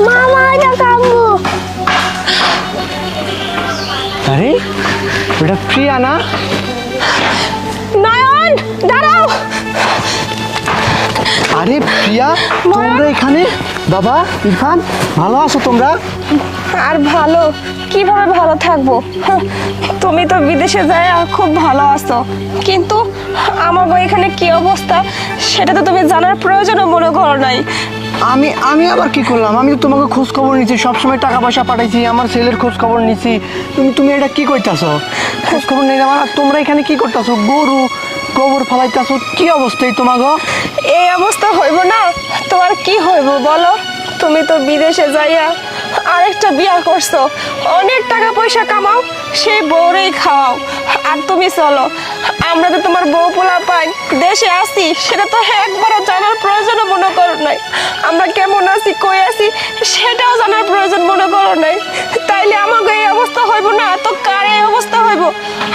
মামা এটা কামু। আরে এটা প্রিয়া না? নয়ন দাঁড়াও। আরে প্রিয়া তোমরা এখানে? বাবা ইরফান, ভালো আছো তোমরা? আর ভালো কিভাবে ভালো থাকবো? তুমি তো বিদেশে যায় খুব ভালো আছো, কিন্তু আমার এখানে কি অবস্থা সেটা তো তুমি জানার প্রয়োজনও মনে করো নাই। আমি আমি আবার কি করলাম? আমি তো তোমাকে খোঁজ খবর নিচ্ছি, সবসময় টাকা পয়সা পাঠাইছি, আমার ছেলের খোঁজ খবর নিচ্ছি। তুমি তুমি এটা কি কইতাছো? খোঁজ খবর নেই আমার। আর তোমরা এখানে কি করতেছো? গরু গোবর ফালাইতেছো, কি অবস্থায় তোমাকে? এই অবস্থা হইব না? তোমার কি হইব বলো? তুমি তো বিদেশে যাইয়া আরেকটা বিয়া করছো, অনেক টাকা পয়সা কামাও, সেই বউরেই খাওয়াও। আর তুমি চলো, আমরা তো তোমার বউ পোলা পাই দেশে আসি, সেটা তো একবারও জানার প্রয়োজনও মনে করো নাই। আমরা কেমন আছি, কই আছি, সেটাও জানার প্রয়োজন মনে করো নাই। তাইলে আমাকে এই অবস্থা হইব না? তো কার এই অবস্থা হইব?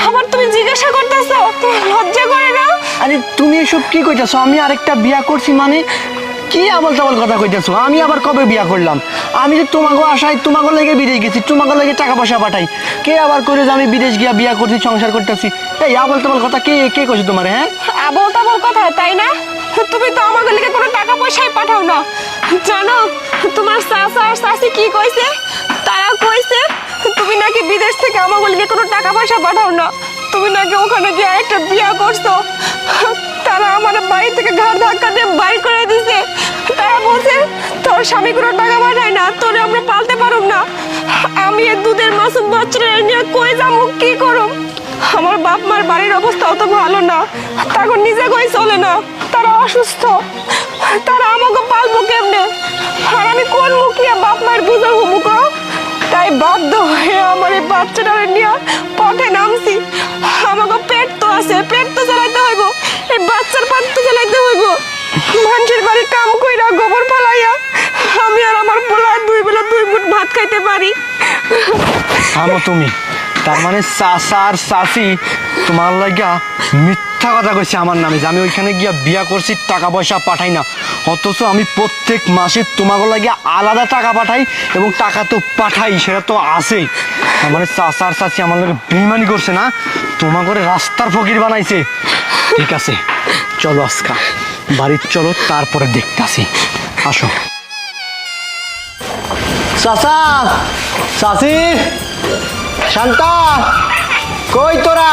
আবার তুমি জিজ্ঞাসা করতেছো, তোমার লজ্জা করে না? আরে তুমি এসব কি কইতাছো? আমি আরেকটা বিয়া করছি মানে? কি আবল তাবল কথা কইতেছো? আমি আবার কবে বিয়া করলাম? আমি যে তোমাকে আশায় তোমাকে লেগে বিদেশ গেছি, তোমাকে লেগে টাকা পয়সা পাঠাই। কে আবার করে যে আমি বিদেশ গিয়া বিয়া করছি, সংসার করতেছি? এই আবল তাবল কথা কে কে কইছে তোমার? হ্যাঁ আবল তাবল কথা, তাই না? তুমি তো আমাকে লিখে কোনো টাকা পয়সাই পাঠাও না। জানো তোমার চাচা আর চাচি কি কইছে? তারা কইছে তুমি নাকি বিদেশ থেকে আমাকে লিখে কোনো টাকা পয়সা পাঠাও না, তুমি নাকি ওখানে গিয়ে একটা বিয়া করছো। তারা আমার বাড়ি থেকে ঘাড় ধাক্কা দিয়ে বাইর করে দিছে। তারা বলছে তোর স্বামী কোনো টাকা পাঠায় না, তোরে আমরা পালতে পারুম না। আমি এই দুধের মাসুম বাচ্চারা নিয়ে কই যাবো, কি করুম? আমার বাপ মার বাড়ির অবস্থা অত ভালো না, তখন নিজে কই চলে না, তারা অসুস্থ, তারা আমাকে পালবো কেমনে? আর আমি কোন মুখিয়া বাপ মায়ের বুঝাবো মুখ? তাই বাধ্য হয়ে আমার এই বাচ্চাটারে নিয়ে পথে নামছি। আমাকে পেট তো আছে, পেট তো চালাইতে হইব, এই বাচ্চার পাট তো চালাইতে হইব। মানুষের বাড়ি কাম কইরা গোবর ফালাইয়া আমি আর আমার পোলা দুই বেলা দুই মুঠ ভাত খাইতে পারি। থামো তুমি। তার মানে চাচা আর চাচি তোমার লাগিয়া মিথ্যা কথা কইছে আমার নামে, যে আমি ওইখানে গিয়া বিয়া করছি, টাকা পয়সা পাঠাই না। অথচ আমি প্রত্যেক মাসে তোমাকে লাগিয়া আলাদা টাকা পাঠাই, এবং টাকা তো পাঠাই, সেটা তো আছেই। তার মানে চাচা আর চাচি আমার লগে বেইমানি করছে না, তোমাকে রাস্তার ফকির বানাইছে। ঠিক আছে চলো আজকা বাড়ির চলো, তারপরে দেখতাছি। আসো। চাচা চাচি শান্তা, কই তোরা?